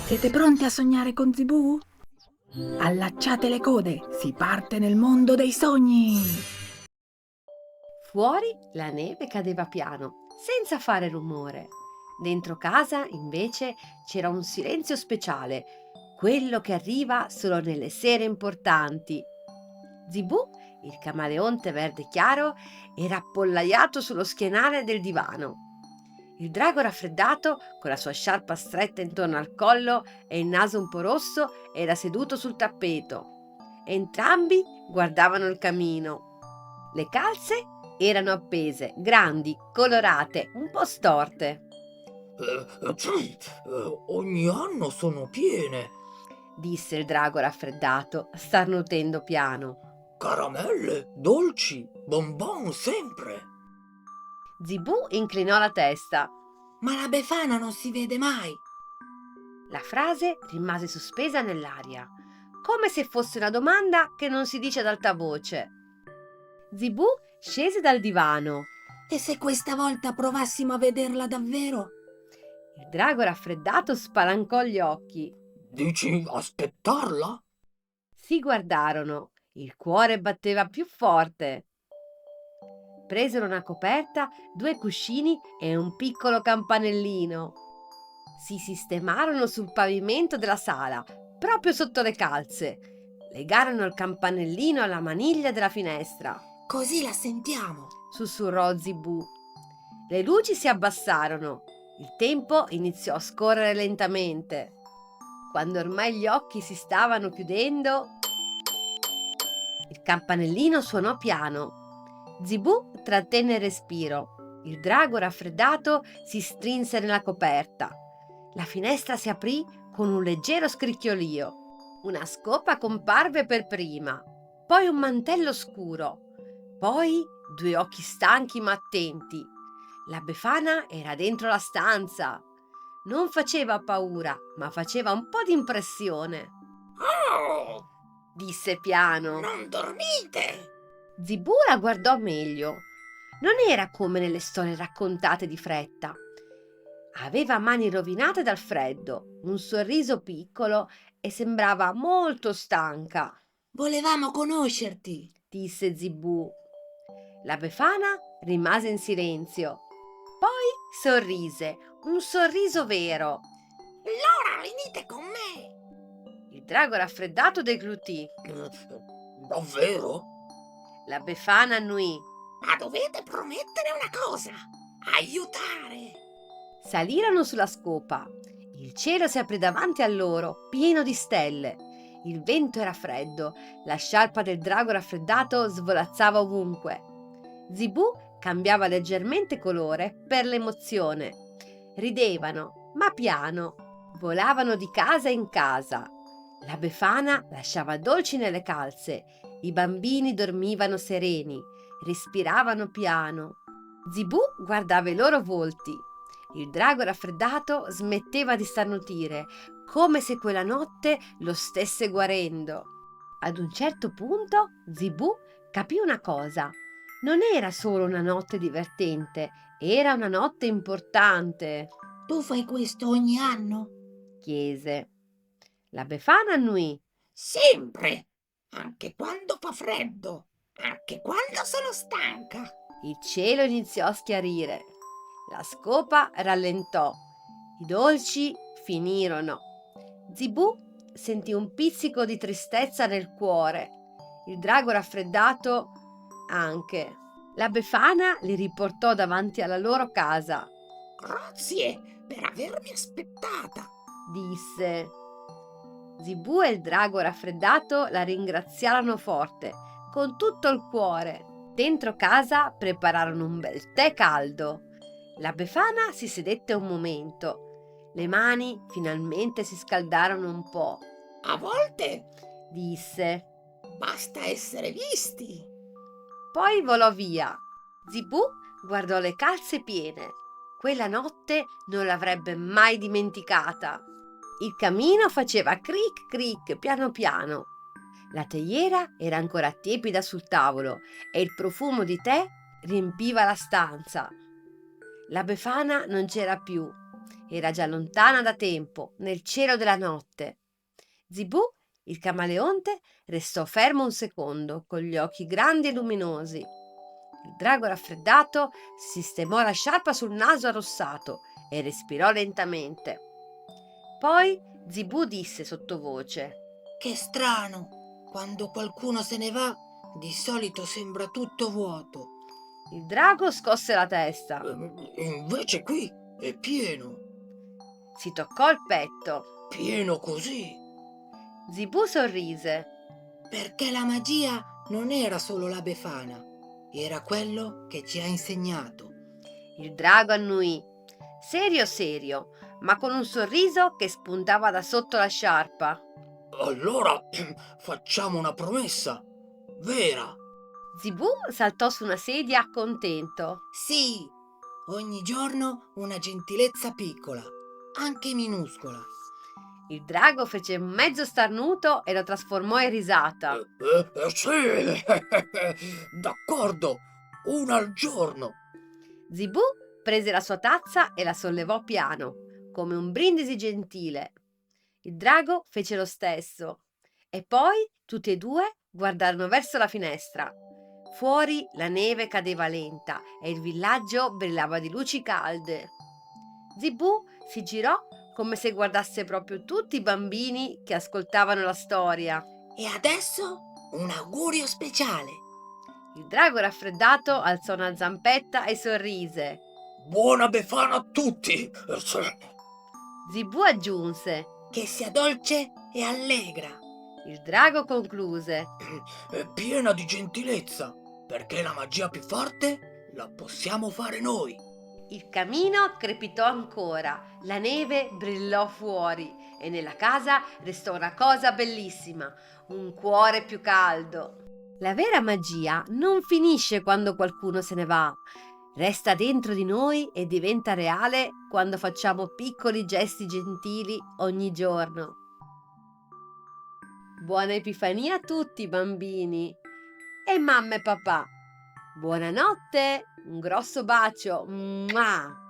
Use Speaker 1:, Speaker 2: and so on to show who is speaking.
Speaker 1: Siete pronti a sognare con Zibù? Allacciate le code, si parte nel mondo dei sogni!
Speaker 2: Fuori la neve cadeva piano, senza fare rumore. Dentro casa, invece, c'era un silenzio speciale, quello che arriva solo nelle sere importanti. Zibù, il camaleonte verde chiaro, era appollaiato sullo schienale del divano. Il drago raffreddato, con la sua sciarpa stretta intorno al collo e il naso un po' rosso, era seduto sul tappeto. Entrambi guardavano il camino. Le calze erano appese, grandi, colorate, un po' storte.
Speaker 3: Sì, ogni anno sono piene.
Speaker 2: Disse il drago raffreddato, starnutendo piano.
Speaker 3: Caramelle, dolci, bonbon sempre.
Speaker 2: Zibù inclinò la testa.
Speaker 1: Ma la Befana non si vede mai!
Speaker 2: La frase rimase sospesa nell'aria, come se fosse una domanda che non si dice ad alta voce. Zibù scese dal divano.
Speaker 1: E se questa volta provassimo a vederla davvero?
Speaker 2: Il drago raffreddato spalancò gli occhi.
Speaker 3: Dici aspettarla?
Speaker 2: Si guardarono. Il cuore batteva più forte. Presero una coperta, 2 cuscini e un piccolo campanellino. Si sistemarono sul pavimento della sala, proprio sotto le calze. Legarono il campanellino alla maniglia della finestra.
Speaker 1: Così la sentiamo!
Speaker 2: Sussurrò Zibù. Le luci si abbassarono. Il tempo iniziò a scorrere lentamente. Quando ormai gli occhi si stavano chiudendo, il campanellino suonò piano. Zibù trattenne il respiro. Il drago raffreddato si strinse nella coperta. La finestra si aprì con un leggero scricchiolio. Una scopa comparve per prima, poi un mantello scuro, poi 2 occhi stanchi ma attenti. La Befana era dentro la stanza. Non faceva paura, ma faceva un po' di impressione.
Speaker 3: Oh,
Speaker 2: Disse piano.
Speaker 3: non dormite!
Speaker 2: Zibù la guardò meglio. Non era come nelle storie raccontate di fretta. Aveva mani rovinate dal freddo, un sorriso piccolo e sembrava molto stanca.
Speaker 1: Volevamo conoscerti!
Speaker 2: Disse Zibù. La Befana rimase in silenzio. Poi sorrise, un sorriso vero.
Speaker 3: Allora venite con me!
Speaker 2: Il drago raffreddato deglutì.
Speaker 3: Davvero?
Speaker 2: La Befana annuì.
Speaker 3: Ma dovete promettere una cosa: aiutare!
Speaker 2: Salirono sulla scopa. Il cielo si aprì davanti a loro, pieno di stelle. Il vento era freddo, la sciarpa del drago raffreddato svolazzava ovunque. Zibù cambiava leggermente colore per l'emozione. Ridevano, ma piano. Volavano di casa in casa. La Befana lasciava dolci nelle calze. I bambini dormivano sereni, respiravano piano. Zibù guardava i loro volti. Il drago raffreddato smetteva di starnutire, come se quella notte lo stesse guarendo. Ad un certo punto Zibù capì una cosa. Non era solo una notte divertente, era una notte importante,
Speaker 1: Tu fai questo ogni anno?
Speaker 2: chiese. La Befana annuì.
Speaker 3: Sempre! Anche quando fa freddo! Anche quando sono stanca!
Speaker 2: Il cielo iniziò a schiarire. La scopa rallentò. I dolci finirono. Zibù sentì un pizzico di tristezza nel cuore. Il drago raffreddato anche. La Befana li riportò davanti alla loro casa.
Speaker 3: Grazie per avermi aspettata!
Speaker 2: Disse. Zibù e il drago raffreddato la ringraziarono forte, con tutto il cuore. Dentro casa prepararono un bel tè caldo. La Befana si sedette un momento. Le mani finalmente si scaldarono un po'.
Speaker 3: A volte
Speaker 2: Disse.
Speaker 3: basta essere visti!
Speaker 2: Poi volò via. Zibù guardò le calze piene. Quella notte non l'avrebbe mai dimenticata. Il camino faceva cric cric piano piano. La teiera era ancora tiepida sul tavolo e il profumo di tè riempiva la stanza. La Befana non c'era più. Era già lontana da tempo, nel cielo della notte. Zibù, il camaleonte, restò fermo un secondo, con gli occhi grandi e luminosi. Il drago raffreddato si sistemò la sciarpa sul naso arrossato e respirò lentamente. Poi Zibù disse sottovoce:
Speaker 3: Che strano, quando qualcuno se ne va, di solito sembra tutto vuoto.
Speaker 2: Il drago scosse la testa,
Speaker 3: Invece qui è pieno,
Speaker 2: si toccò il petto.
Speaker 3: pieno così.
Speaker 2: Zibù sorrise.
Speaker 3: Perché la magia non era solo la Befana, era quello che ci ha insegnato.
Speaker 2: Il drago annuì, serio serio, ma con un sorriso che spuntava da sotto la sciarpa.
Speaker 3: Allora facciamo una promessa, vera.
Speaker 2: Zibù saltò su una sedia contento.
Speaker 3: Sì, ogni giorno una gentilezza piccola, anche minuscola.
Speaker 2: Il drago fece un mezzo starnuto e lo trasformò in risata.
Speaker 3: Sì, d'accordo, una al giorno.
Speaker 2: Zibù prese la sua tazza e la sollevò piano, come un brindisi gentile. Il drago fece lo stesso e poi tutti e due guardarono verso la finestra. Fuori la neve cadeva lenta e il villaggio brillava di luci calde. Zibù si girò come se guardasse proprio tutti i bambini che ascoltavano la storia.
Speaker 3: E adesso un augurio speciale.
Speaker 2: Il drago raffreddato alzò una zampetta e sorrise.
Speaker 3: Buona Befana a tutti.
Speaker 2: Zibù aggiunse.
Speaker 3: Che sia dolce e allegra.
Speaker 2: Il drago concluse.
Speaker 3: È piena di gentilezza, perché la magia più forte la possiamo fare noi.
Speaker 2: Il camino crepitò ancora, la neve brillò fuori e nella casa restò una cosa bellissima, un cuore più caldo. La vera magia non finisce quando qualcuno se ne va, resta dentro di noi e diventa reale quando facciamo piccoli gesti gentili ogni giorno. Buona Epifania a tutti, bambini! E mamma e papà! Buonanotte! Un grosso bacio! Mua!